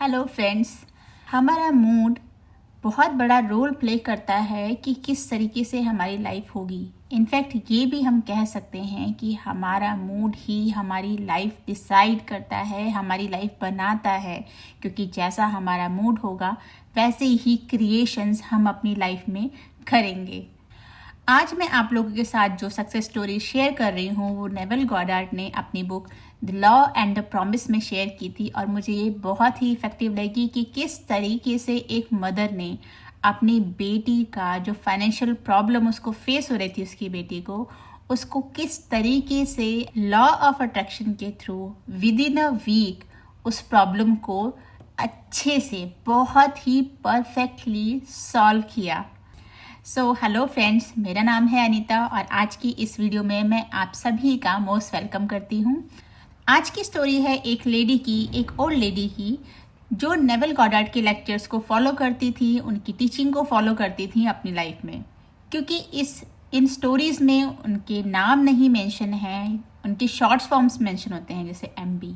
Hello friends, हमारा mood बहुत बड़ा रोल प्ले करता है कि किस तरीके से हमारी लाइफ होगी। इनफैक्ट ये भी हम कह सकते हैं कि हमारा मूड ही हमारी लाइफ डिसाइड करता है, हमारी लाइफ बनाता है, क्योंकि जैसा हमारा मूड होगा वैसे ही क्रिएशंस हम अपनी लाइफ में करेंगे। आज मैं आप लोगों के साथ जो सक्सेस स्टोरी शेयर कर रही हूँ वो नेवल गॉडार्ड ने अपनी book the law and the promise में शेयर की थी, और मुझे ये बहुत ही इफेक्टिव लगी कि किस तरीके से एक मदर ने अपनी बेटी का जो फाइनेंशियल प्रॉब्लम उसको फेस हो रही थी, उसकी बेटी को, उसको किस तरीके से लॉ ऑफ अट्रैक्शन के through with in a week उस प्रॉब्लम को अच्छे से बहुत ही परफेक्टली सॉल्व किया। हेलो फ्रेंड्स, मेरा नाम है अनीता और आज की इस वीडियो में मैं आप सभी का मोस्ट वेलकम करती हूँ। आज की स्टोरी है एक लेडी की, एक ओल्ड लेडी की, जो नेवल गॉडार्ड के लेक्चर्स को फॉलो करती थी, उनकी टीचिंग को फॉलो करती थी अपनी लाइफ में। क्योंकि इन स्टोरीज़ में उनके नाम नहीं मेंशन हैं, उनके शॉर्ट्स फॉर्म्स मेंशन होते हैं जैसे MB।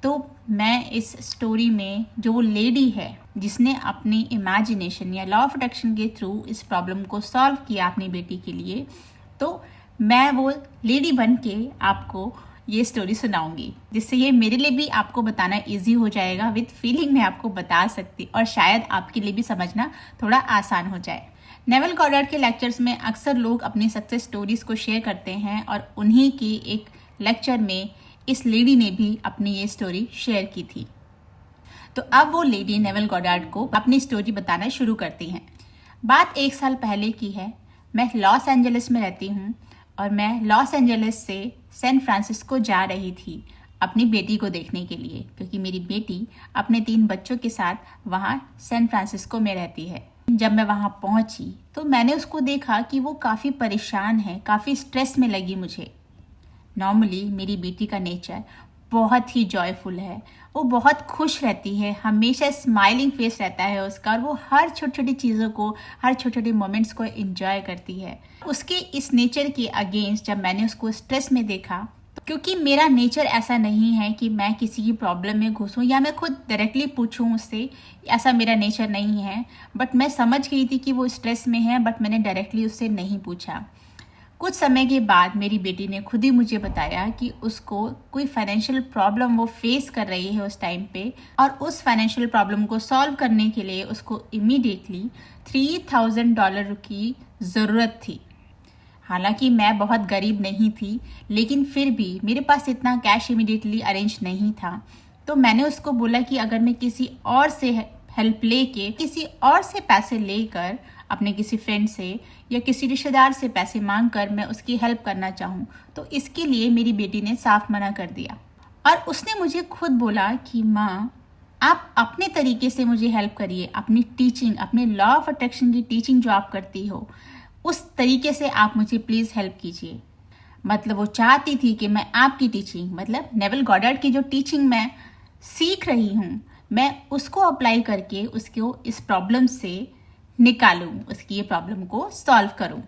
तो मैं इस स्टोरी में जो वो लेडी है जिसने अपनी इमेजिनेशन या लॉ ऑफ अट्रैक्शन के थ्रू इस प्रॉब्लम को सॉल्व किया अपनी बेटी के लिए, तो मैं वो लेडी बन के आपको ये स्टोरी सुनाऊंगी, जिससे ये मेरे लिए भी आपको बताना इजी हो जाएगा। विद फीलिंग मैं आपको बता सकती और शायद आपके लिए भी समझना थोड़ा आसान हो जाए। नेवल गॉडार्ड के लेक्चर्स में अक्सर लोग अपनी सक्सेस स्टोरीज को शेयर करते हैं और उन्हीं की एक लेक्चर में इस लेडी ने भी अपनी ये स्टोरी शेयर की थी। तो अब वो लेडी नेवल गॉडार्ड को अपनी स्टोरी बताना शुरू करती हैं। बात 1 साल पहले की है। मैं लॉस एंजलिस में रहती हूँ और मैं लॉस एंजलिस से सैन फ्रांसिस्को जा रही थी अपनी बेटी को देखने के लिए, क्योंकि मेरी बेटी अपने 3 बच्चों के साथ वहाँ सैन फ्रांसिस्को में रहती है। जब मैं वहाँ पहुँची तो मैंने उसको देखा कि वो काफ़ी परेशान है, काफ़ी स्ट्रेस में लगी मुझे। नॉर्मली मेरी बेटी का नेचर बहुत ही जॉयफुल है, वो बहुत खुश रहती है, हमेशा स्माइलिंग फेस रहता है उसका, और वो हर छोटी छोटी चीज़ों को, हर छोटे छोटे मोमेंट्स को एंजॉय करती है। उसके इस नेचर के अगेंस्ट जब मैंने उसको स्ट्रेस में देखा, क्योंकि मेरा नेचर ऐसा नहीं है कि मैं किसी की प्रॉब्लम में घुसूं या मैं खुद डायरेक्टली पूछूं उससे, ऐसा मेरा नेचर नहीं है। बट मैं समझ गई थी कि वो स्ट्रेस में है, बट मैंने डायरेक्टली उससे नहीं पूछा। कुछ समय के बाद मेरी बेटी ने खुद ही मुझे बताया कि उसको कोई फाइनेंशियल प्रॉब्लम वो फेस कर रही है उस टाइम पे, और उस फाइनेंशियल प्रॉब्लम को सॉल्व करने के लिए उसको इमीडिएटली $3000 की ज़रूरत थी। हालांकि मैं बहुत गरीब नहीं थी, लेकिन फिर भी मेरे पास इतना कैश इमीडिएटली अरेंज नहीं था। तो मैंने उसको बोला कि अगर मैं किसी और से हेल्प लेके, किसी और से पैसे लेकर, अपने किसी फ्रेंड से या किसी रिश्तेदार से पैसे मांग कर मैं उसकी हेल्प करना चाहूँ, तो इसके लिए मेरी बेटी ने साफ मना कर दिया। और उसने मुझे खुद बोला कि माँ, आप अपने तरीके से मुझे हेल्प करिए, अपनी टीचिंग, अपने लॉ ऑफ अट्रैक्शन की टीचिंग जो आप करती हो उस तरीके से आप मुझे प्लीज़ हेल्प कीजिए। मतलब वो चाहती थी कि मैं आपकी टीचिंग, मतलब नेवल गॉडार्ड की जो टीचिंग मैं सीख रही हूँ, मैं उसको अप्लाई करके उसको इस प्रॉब्लम से निकालूं, उसकी ये प्रॉब्लम को सॉल्व करूं।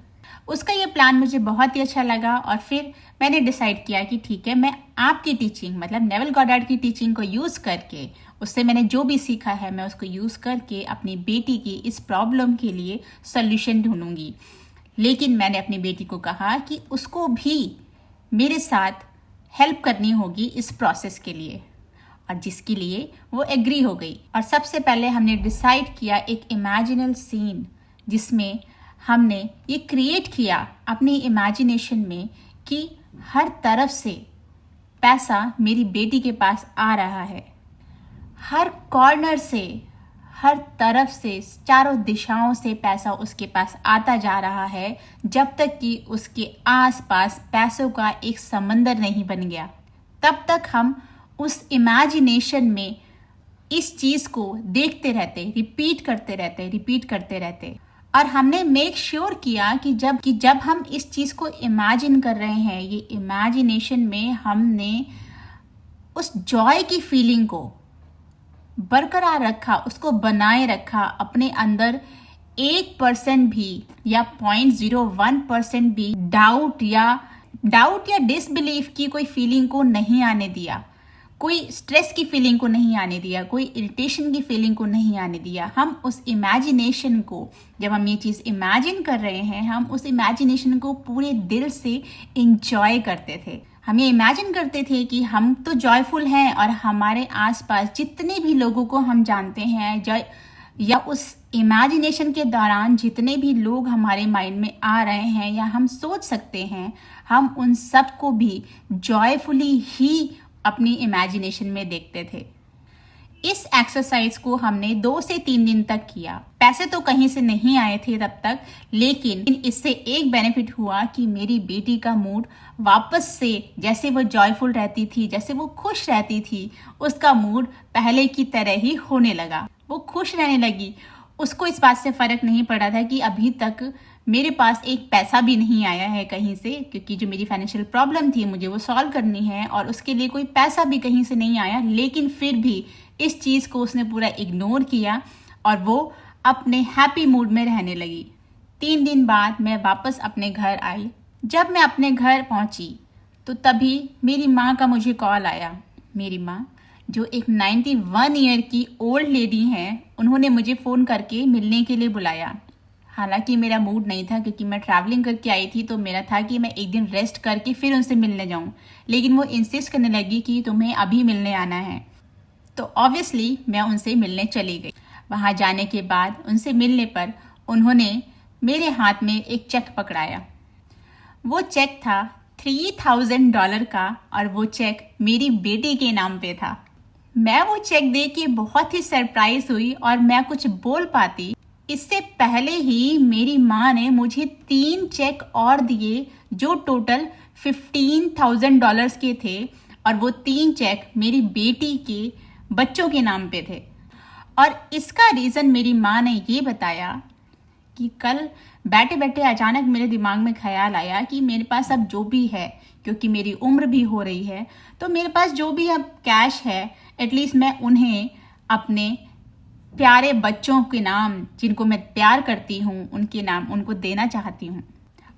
उसका ये प्लान मुझे बहुत ही अच्छा लगा और फिर मैंने डिसाइड किया कि ठीक है, मैं आपकी टीचिंग, मतलब नेवल गॉडार्ड की टीचिंग को यूज़ करके, उससे मैंने जो भी सीखा है मैं उसको यूज़ करके अपनी बेटी की इस प्रॉब्लम के लिए सॉल्यूशन ढूंढूंगी। लेकिन मैंने अपनी बेटी को कहा कि उसको भी मेरे साथ हेल्प करनी होगी इस प्रोसेस के लिए, और जिसके लिए वो एग्री हो गई। और सबसे पहले हमने डिसाइड किया एक इमेजिनल सीन, जिसमें हमने ये क्रिएट किया अपनी इमेजिनेशन में कि हर तरफ से पैसा मेरी बेटी के पास आ रहा है, हर कॉर्नर से, हर तरफ से, चारों दिशाओं से पैसा उसके पास आता जा रहा है, जब तक कि उसके आसपास पैसों का एक समंदर नहीं बन गया। तब तक हम उस इमेजिनेशन में इस चीज़ को देखते रहते, रिपीट करते रहते। और हमने मेक श्योर किया कि जब हम इस चीज़ को इमेजिन कर रहे हैं, ये इमेजिनेशन में हमने उस जॉय की फीलिंग को बरकरार रखा, उसको बनाए रखा। अपने अंदर 1% भी या 0.01% भी डाउट या डिसबिलीफ की कोई फीलिंग को नहीं आने दिया। कोई स्ट्रेस की फीलिंग को नहीं आने दिया, कोई इरिटेशन की फीलिंग को नहीं आने दिया। हम उस इमेजिनेशन को, जब हम ये चीज़ इमेजिन कर रहे हैं, हम उस इमेजिनेशन को पूरे दिल से इंजॉय करते थे। हम ये इमेजिन करते थे कि हम तो जॉयफुल हैं और हमारे आसपास जितने भी लोगों को हम जानते हैं, या उस इमेजिनेशन के दौरान जितने भी लोग हमारे माइंड में आ रहे हैं या हम सोच सकते हैं, हम उन सब को भी जॉयफुली ही अपनी इमेजिनेशन में देखते थे। इस एक्सरसाइज को हमने 2 से 3 दिन तक किया। पैसे तो कहीं से नहीं आए थे तब तक, लेकिन इससे एक बेनिफिट हुआ कि मेरी बेटी का मूड वापस से, जैसे वो जॉयफुल रहती थी, जैसे वो खुश रहती थी, उसका मूड पहले की तरह ही होने लगा। वो खुश रहने लगी। उसको इस बात से फ़र्क नहीं पड़ा था कि अभी तक मेरे पास एक पैसा भी नहीं आया है कहीं से, क्योंकि जो मेरी फाइनेंशियल प्रॉब्लम थी मुझे वो सॉल्व करनी है और उसके लिए कोई पैसा भी कहीं से नहीं आया। लेकिन फिर भी इस चीज़ को उसने पूरा इग्नोर किया और वो अपने हैप्पी मूड में रहने लगी। 3 दिन बाद मैं वापस अपने घर आई। जब मैं अपने घर पहुंची तो तभी मेरी माँ का मुझे कॉल आया। मेरी माँ, जो एक 91 ईयर की ओल्ड लेडी हैं, उन्होंने मुझे फ़ोन करके मिलने के लिए बुलाया। हालांकि मेरा मूड नहीं था, क्योंकि मैं ट्रैवलिंग करके आई थी, तो मेरा था कि मैं एक दिन रेस्ट करके फिर उनसे मिलने जाऊं। लेकिन वो इंसिस्ट करने लगी कि तुम्हें अभी मिलने आना है, तो ऑब्वियसली मैं उनसे मिलने चली गई। वहाँ जाने के बाद उनसे मिलने पर उन्होंने मेरे हाथ में एक चेक पकड़ाया। वो चेक था $3000 का और वो चेक मेरी बेटी के नाम पे था। मैं वो चेक देख के बहुत ही सरप्राइज हुई और मैं कुछ बोल पाती इससे पहले ही मेरी माँ ने मुझे 3 चेक और दिए, जो टोटल $15,000 के थे, और वो 3 चेक मेरी बेटी के बच्चों के नाम पे थे। और इसका रीज़न मेरी माँ ने ये बताया कि कल बैठे बैठे अचानक मेरे दिमाग में ख्याल आया कि मेरे पास अब जो भी है, क्योंकि मेरी उम्र भी हो रही है, तो मेरे पास जो भी अब कैश है, एटलीस्ट मैं उन्हें अपने प्यारे बच्चों के नाम, जिनको मैं प्यार करती हूँ, उनके नाम उनको देना चाहती हूँ।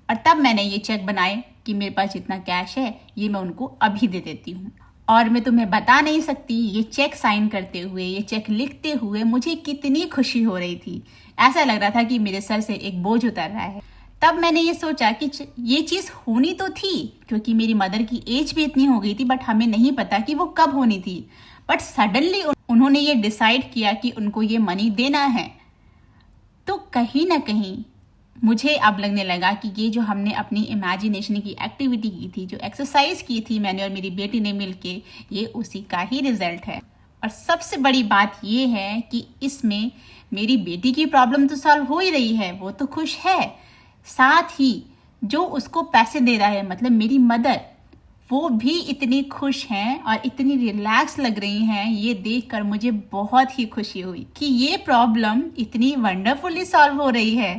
और तब मैंने ये चेक बनाए कि मेरे पास जितना कैश है ये मैं उनको अभी दे देती हूँ। और मैं तुम्हें बता नहीं सकती ये चेक साइन करते हुए, ये चेक लिखते हुए मुझे कितनी खुशी हो रही थी। ऐसा लग रहा था कि मेरे सर से एक बोझ उतर रहा है। तब मैंने ये सोचा कि ये चीज़ होनी तो थी, क्योंकि मेरी मदर की एज भी इतनी हो गई थी, बट हमें नहीं पता कि वो कब होनी थी। बट सडनली उन्होंने ये डिसाइड किया कि उनको ये मनी देना है। तो कहीं ना कहीं मुझे अब लगने लगा कि ये जो हमने अपनी इमेजिनेशन की एक्टिविटी की थी, जो एक्सरसाइज की थी मैंने और मेरी बेटी ने मिलके, ये उसी का ही रिजल्ट है। और सबसे बड़ी बात ये है कि इसमें मेरी बेटी की प्रॉब्लम तो सॉल्व हो ही रही है, वो तो खुश है, साथ ही जो उसको पैसे दे रहा है, मतलब मेरी मदर, वो भी इतनी खुश हैं और इतनी रिलैक्स लग रही हैं। ये देखकर मुझे बहुत ही खुशी हुई कि ये प्रॉब्लम इतनी वंडरफुली सॉल्व हो रही है।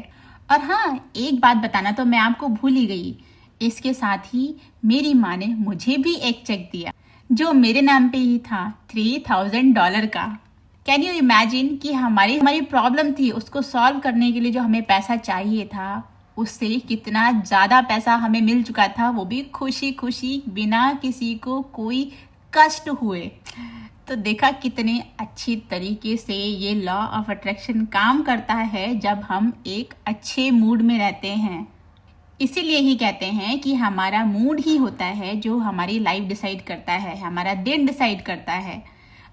और हाँ, एक बात बताना तो मैं आपको भूल ही गई, इसके साथ ही मेरी माँ ने मुझे भी एक चेक दिया जो मेरे नाम पे ही था, $3000 का। कैन यू इमेजिन कि हमारी प्रॉब्लम थी, उसको सॉल्व करने के लिए जो हमें पैसा चाहिए था, उससे कितना ज़्यादा पैसा हमें मिल चुका था, वो भी खुशी खुशी, बिना किसी को कोई कष्ट हुए। तो देखा कितने अच्छी तरीके से ये लॉ ऑफ अट्रैक्शन काम करता है जब हम एक अच्छे मूड में रहते हैं। इसीलिए ही कहते हैं कि हमारा मूड ही होता है जो हमारी लाइफ डिसाइड करता है, हमारा दिन डिसाइड करता है।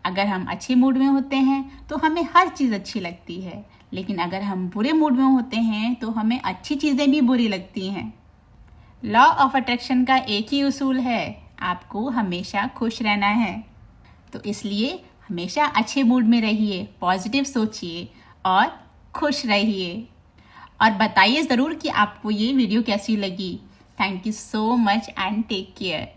अगर हम अच्छे मूड में होते हैं तो हमें हर चीज़ अच्छी लगती है, लेकिन अगर हम बुरे मूड में होते हैं तो हमें अच्छी चीज़ें भी बुरी लगती हैं। लॉ ऑफ अट्रैक्शन का एक ही उसूल है, आपको हमेशा खुश रहना है। तो इसलिए हमेशा अच्छे मूड में रहिए, पॉजिटिव सोचिए और खुश रहिए। और बताइए ज़रूर कि आपको ये वीडियो कैसी लगी। Thank you so much and take care.